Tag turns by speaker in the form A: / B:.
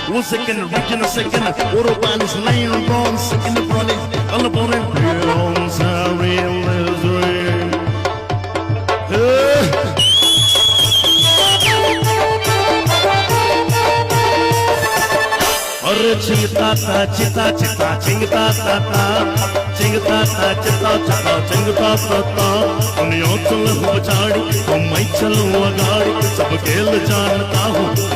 A: वो second, regional second, Urban's lane, wrong, second, running, all about it, beyond, sorry, अरे चिंगता ता चिता चिता चिंगता ता ता चिंगता ता चिता चिता चिंगता ता ता दुनिया चल हो बचाड़ी तो मैं चलूं अगाड़ी सब खेल जानता हूँ।